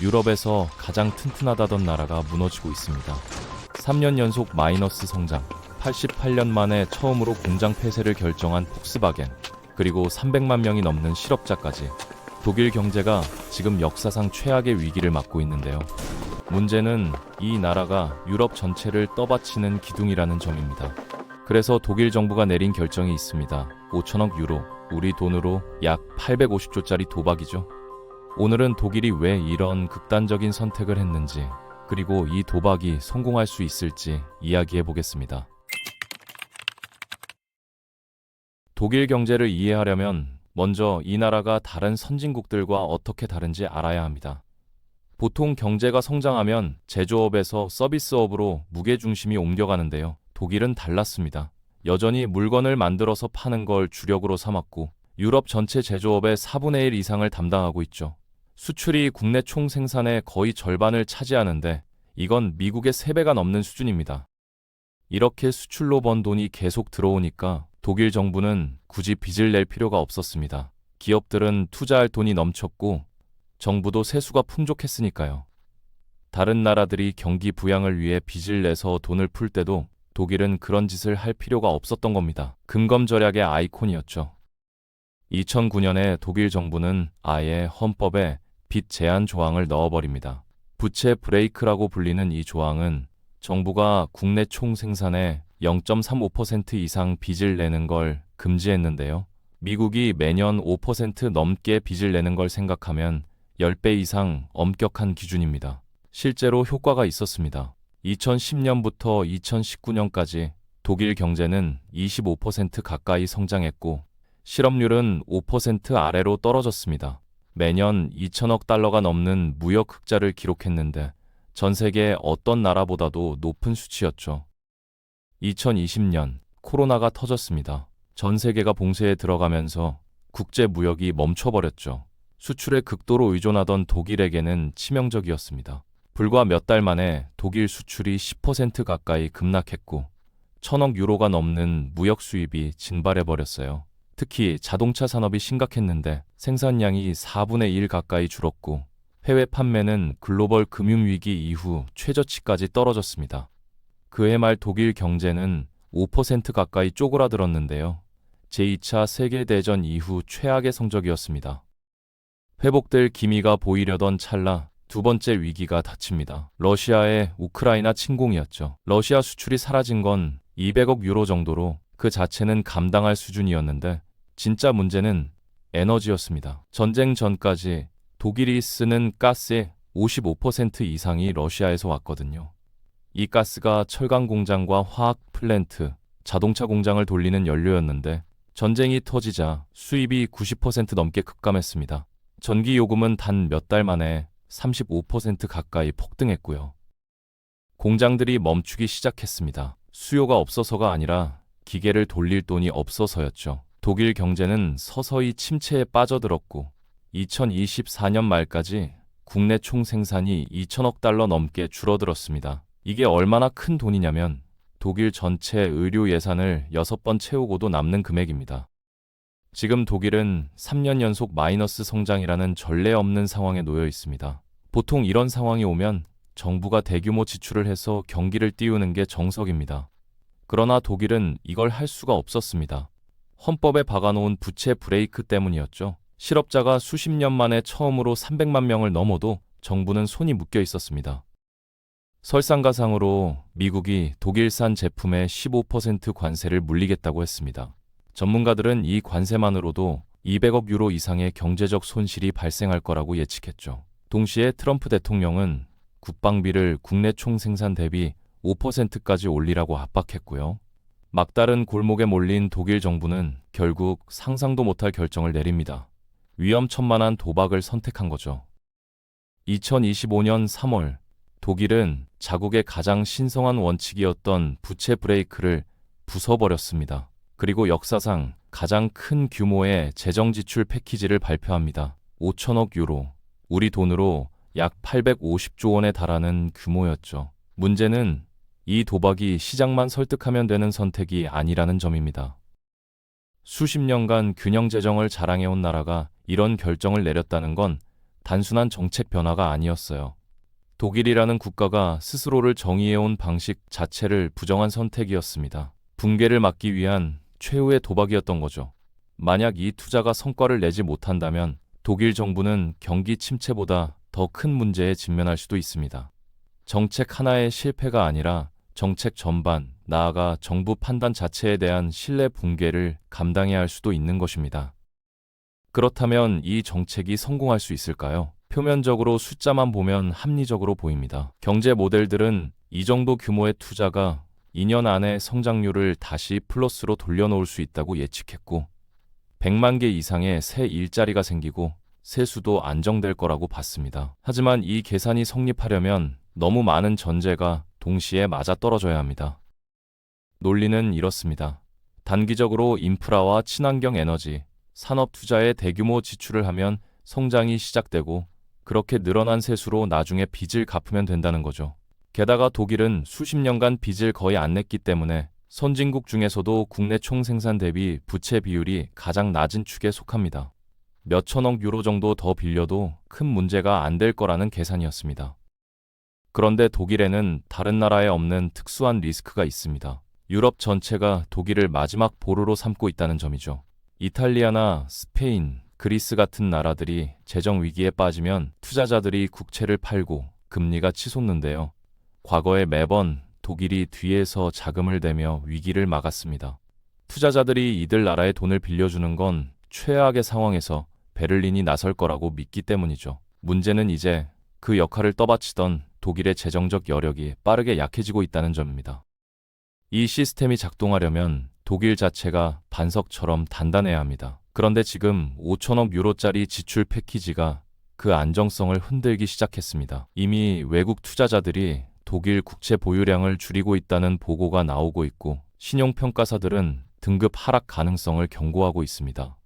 유럽에서 가장 튼튼하다던 나라가 무너지고 있습니다. 3년 연속 마이너스 성장, 88년 만에 처음으로 공장 폐쇄를 결정한 폭스바겐, 그리고 300만 명이 넘는 실업자까지 독일 경제가 지금 역사상 최악의 위기를 맞고 있는데요. 문제는 이 나라가 유럽 전체를 떠받치는 기둥이라는 점입니다. 그래서 독일 정부가 내린 결정이 있습니다. 5천억 유로, 우리 돈으로 약 850조짜리 도박이죠. 오늘은 독일이 왜 이런 극단적인 선택을 했는지, 그리고 이 도박이 성공할 수 있을지 이야기해 보겠습니다. 독일 경제를 이해하려면 먼저 이 나라가 다른 선진국들과 어떻게 다른지 알아야 합니다. 보통 경제가 성장하면 제조업에서 서비스업으로 무게중심이 옮겨가는데요. 독일은 달랐습니다. 여전히 물건을 만들어서 파는 걸 주력으로 삼았고 유럽 전체 제조업의 4분의 1 이상을 담당하고 있죠. 수출이 국내 총 생산의 거의 절반을 차지하는데 이건 미국의 3배가 넘는 수준입니다. 이렇게 수출로 번 돈이 계속 들어오니까 독일 정부는 굳이 빚을 낼 필요가 없었습니다. 기업들은 투자할 돈이 넘쳤고 정부도 세수가 풍족했으니까요. 다른 나라들이 경기 부양을 위해 빚을 내서 돈을 풀 때도 독일은 그런 짓을 할 필요가 없었던 겁니다. 금검 절약의 아이콘이었죠. 2009년에 독일 정부는 아예 헌법에 빚 제한 조항을 넣어버립니다. 부채 브레이크라고 불리는 이 조항은 정부가 국내 총 생산의 0.35% 이상 빚을 내는 걸 금지했는데요. 미국이 매년 5% 넘게 빚을 내는 걸 생각하면 10배 이상 엄격한 기준입니다. 실제로 효과가 있었습니다. 2010년부터 2019년까지 독일 경제는 25% 가까이 성장했고 실업률은 5% 아래로 떨어졌습니다. 매년 2천억 달러가 넘는 무역 흑자를 기록했는데 전 세계 어떤 나라보다도 높은 수치였죠. 2020년 코로나가 터졌습니다. 전 세계가 봉쇄에 들어가면서 국제 무역이 멈춰버렸죠. 수출에 극도로 의존하던 독일에게는 치명적이었습니다. 불과 몇 달 만에 독일 수출이 10% 가까이 급락했고 1,000억 유로가 넘는 무역 수입이 증발해버렸어요. 특히 자동차 산업이 심각했는데 생산량이 4분의 1 가까이 줄었고 해외 판매는 글로벌 금융위기 이후 최저치까지 떨어졌습니다. 그해 말 독일 경제는 5% 가까이 쪼그라들었는데요. 제2차 세계대전 이후 최악의 성적이었습니다. 회복될 기미가 보이려던 찰나 두 번째 위기가 닥칩니다. 러시아의 우크라이나 침공이었죠. 러시아 수출이 사라진 건 200억 유로 정도로 그 자체는 감당할 수준이었는데 진짜 문제는 에너지였습니다. 전쟁 전까지 독일이 쓰는 가스의 55% 이상이 러시아에서 왔거든요. 이 가스가 철강 공장과 화학 플랜트, 자동차 공장을 돌리는 연료였는데 전쟁이 터지자 수입이 90% 넘게 급감했습니다. 전기 요금은 단 몇 달 만에 35% 가까이 폭등했고요. 공장들이 멈추기 시작했습니다. 수요가 없어서가 아니라 기계를 돌릴 돈이 없어서였죠. 독일 경제는 서서히 침체에 빠져들었고 2024년 말까지 국내 총 생산이 2천억 달러 넘게 줄어들었습니다. 이게 얼마나 큰 돈이냐면 독일 전체 의료 예산을 6번 채우고도 남는 금액입니다. 지금 독일은 3년 연속 마이너스 성장이라는 전례 없는 상황에 놓여 있습니다. 보통 이런 상황이 오면 정부가 대규모 지출을 해서 경기를 띄우는 게 정석입니다. 그러나 독일은 이걸 할 수가 없었습니다. 헌법에 박아놓은 부채 브레이크 때문이었죠. 실업자가 수십 년 만에 처음으로 300만 명을 넘어도 정부는 손이 묶여 있었습니다. 설상가상으로 미국이 독일산 제품에 15% 관세를 물리겠다고 했습니다. 전문가들은 이 관세만으로도 200억 유로 이상의 경제적 손실이 발생할 거라고 예측했죠. 동시에 트럼프 대통령은 국방비를 국내 총생산 대비 5%까지 올리라고 압박했고요. 막다른 골목에 몰린 독일 정부는 결국 상상도 못할 결정을 내립니다. 위험천만한 도박을 선택한 거죠. 2025년 3월 독일은 자국의 가장 신성한 원칙이었던 부채 브레이크를 부숴버렸습니다. 그리고 역사상 가장 큰 규모의 재정 지출 패키지를 발표합니다. 5천억 유로, 우리 돈으로 약 850조 원에 달하는 규모였죠. 문제는 이 도박이 시장만 설득하면 되는 선택이 아니라는 점입니다. 수십 년간 균형 재정을 자랑해온 나라가 이런 결정을 내렸다는 건 단순한 정책 변화가 아니었어요. 독일이라는 국가가 스스로를 정의해온 방식 자체를 부정한 선택이었습니다. 붕괴를 막기 위한 최후의 도박이었던 거죠. 만약 이 투자가 성과를 내지 못한다면 독일 정부는 경기 침체보다 더 큰 문제에 직면할 수도 있습니다. 정책 하나의 실패가 아니라 정책 전반, 나아가 정부 판단 자체에 대한 신뢰 붕괴를 감당해야 할 수도 있는 것입니다. 그렇다면 이 정책이 성공할 수 있을까요? 표면적으로 숫자만 보면 합리적으로 보입니다. 경제 모델들은 이 정도 규모의 투자가 2년 안에 성장률을 다시 플러스로 돌려놓을 수 있다고 예측했고, 100만 개 이상의 새 일자리가 생기고 세수도 안정될 거라고 봤습니다. 하지만 이 계산이 성립하려면 너무 많은 전제가 동시에 맞아떨어져야 합니다. 논리는 이렇습니다. 단기적으로 인프라와 친환경 에너지, 산업 투자에 대규모 지출을 하면 성장이 시작되고 그렇게 늘어난 세수로 나중에 빚을 갚으면 된다는 거죠. 게다가 독일은 수십 년간 빚을 거의 안 냈기 때문에 선진국 중에서도 국내 총생산 대비 부채 비율이 가장 낮은 축에 속합니다. 몇 천억 유로 정도 더 빌려도 큰 문제가 안 될 거라는 계산이었습니다. 그런데 독일에는 다른 나라에 없는 특수한 리스크가 있습니다. 유럽 전체가 독일을 마지막 보루로 삼고 있다는 점이죠. 이탈리아나 스페인, 그리스 같은 나라들이 재정 위기에 빠지면 투자자들이 국채를 팔고 금리가 치솟는데요. 과거에 매번 독일이 뒤에서 자금을 대며 위기를 막았습니다. 투자자들이 이들 나라에 돈을 빌려주는 건 최악의 상황에서 베를린이 나설 거라고 믿기 때문이죠. 문제는 이제 그 역할을 떠받치던 독일의 재정적 여력이 빠르게 약해지고 있다는 점입니다. 이 시스템이 작동하려면 독일 자체가 반석처럼 단단해야 합니다. 그런데 지금 5천억 유로짜리 지출 패키지가 그 안정성을 흔들기 시작했습니다. 이미 외국 투자자들이 독일 국채 보유량을 줄이고 있다는 보고가 나오고 있고 신용평가사들은 등급 하락 가능성을 경고하고 있습니다.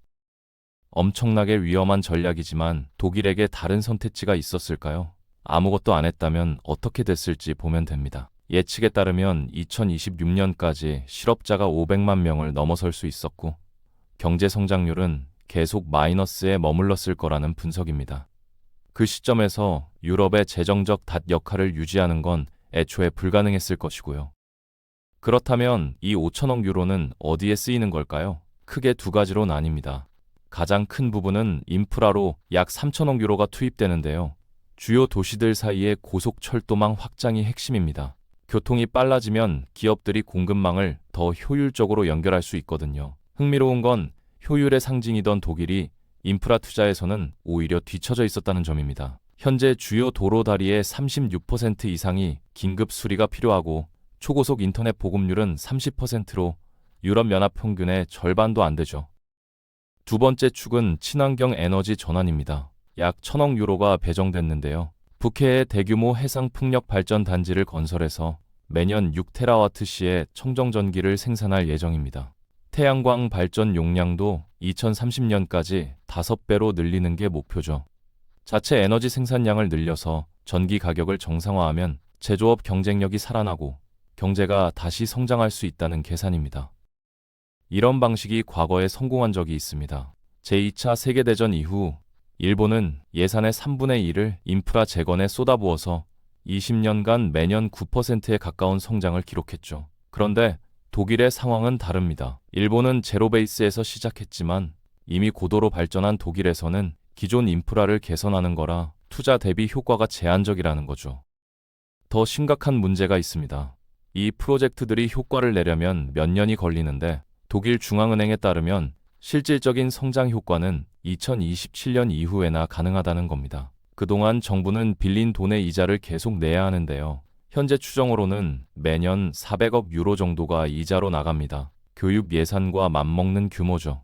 엄청나게 위험한 전략이지만 독일에게 다른 선택지가 있었을까요? 아무것도 안 했다면 어떻게 됐을지 보면 됩니다. 예측에 따르면 2026년까지 실업자가 500만 명을 넘어설 수 있었고 경제 성장률은 계속 마이너스에 머물렀을 거라는 분석입니다. 그 시점에서 유럽의 재정적 닷 역할을 유지하는 건 애초에 불가능했을 것이고요. 그렇다면 이 5천억 유로는 어디에 쓰이는 걸까요? 크게 두 가지로 나뉩니다. 가장 큰 부분은 인프라로 약 3천억 유로가 투입되는데요. 주요 도시들 사이의 고속철도망 확장이 핵심입니다. 교통이 빨라지면 기업들이 공급망을 더 효율적으로 연결할 수 있거든요. 흥미로운 건 효율의 상징이던 독일이 인프라 투자에서는 오히려 뒤처져 있었다는 점입니다. 현재 주요 도로 다리의 36% 이상이 긴급 수리가 필요하고 초고속 인터넷 보급률은 30%로 유럽연합 평균의 절반도 안 되죠. 두 번째 축은 친환경 에너지 전환입니다. 약 1,000억 유로가 배정됐는데요. 북해에 대규모 해상 풍력 발전 단지를 건설해서 매년 6테라와트시의 청정전기를 생산할 예정입니다. 태양광 발전 용량도 2030년까지 5배로 늘리는 게 목표죠. 자체 에너지 생산량을 늘려서 전기 가격을 정상화하면 제조업 경쟁력이 살아나고 경제가 다시 성장할 수 있다는 계산입니다. 이런 방식이 과거에 성공한 적이 있습니다. 제2차 세계대전 이후 일본은 예산의 3분의 1을 인프라 재건에 쏟아부어서 20년간 매년 9%에 가까운 성장을 기록했죠. 그런데 독일의 상황은 다릅니다. 일본은 제로 베이스에서 시작했지만 이미 고도로 발전한 독일에서는 기존 인프라를 개선하는 거라 투자 대비 효과가 제한적이라는 거죠. 더 심각한 문제가 있습니다. 이 프로젝트들이 효과를 내려면 몇 년이 걸리는데 독일 중앙은행에 따르면 실질적인 성장 효과는 2027년 이후에나 가능하다는 겁니다. 그동안 정부는 빌린 돈의 이자를 계속 내야 하는데요. 현재 추정으로는 매년 400억 유로 정도가 이자로 나갑니다. 교육 예산과 맞먹는 규모죠.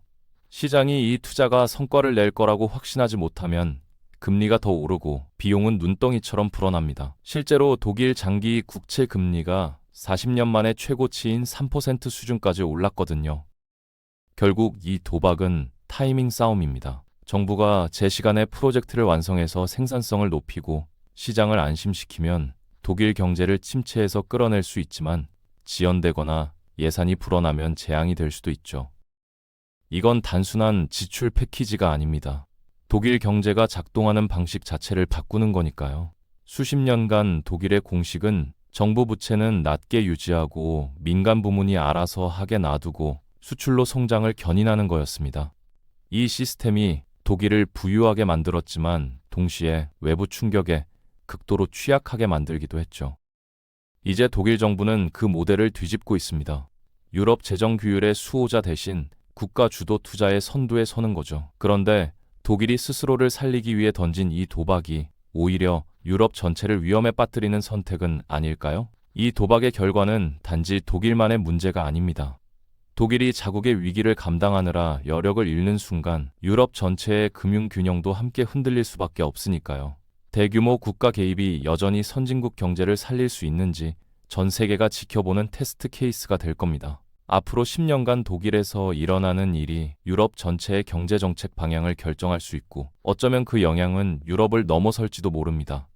시장이 이 투자가 성과를 낼 거라고 확신하지 못하면 금리가 더 오르고 비용은 눈덩이처럼 불어납니다. 실제로 독일 장기 국채 금리가 40년 만에 최고치인 3% 수준까지 올랐거든요. 결국 이 도박은 타이밍 싸움입니다. 정부가 제 시간에 프로젝트를 완성해서 생산성을 높이고 시장을 안심시키면 독일 경제를 침체에서 끌어낼 수 있지만 지연되거나 예산이 불어나면 재앙이 될 수도 있죠. 이건 단순한 지출 패키지가 아닙니다. 독일 경제가 작동하는 방식 자체를 바꾸는 거니까요. 수십 년간 독일의 공식은 정부 부채는 낮게 유지하고 민간 부문이 알아서 하게 놔두고 수출로 성장을 견인하는 거였습니다. 이 시스템이 독일을 부유하게 만들었지만 동시에 외부 충격에 극도로 취약하게 만들기도 했죠. 이제 독일 정부는 그 모델을 뒤집고 있습니다. 유럽 재정 규율의 수호자 대신 국가 주도 투자의 선두에 서는 거죠. 그런데 독일이 스스로를 살리기 위해 던진 이 도박이 오히려 유럽 전체를 위험에 빠뜨리는 선택은 아닐까요? 이 도박의 결과는 단지 독일만의 문제가 아닙니다. 독일이 자국의 위기를 감당하느라 여력을 잃는 순간 유럽 전체의 금융 균형도 함께 흔들릴 수밖에 없으니까요. 대규모 국가 개입이 여전히 선진국 경제를 살릴 수 있는지 전 세계가 지켜보는 테스트 케이스가 될 겁니다. 앞으로 10년간 독일에서 일어나는 일이 유럽 전체의 경제정책 방향을 결정할 수 있고 어쩌면 그 영향은 유럽을 넘어설지도 모릅니다.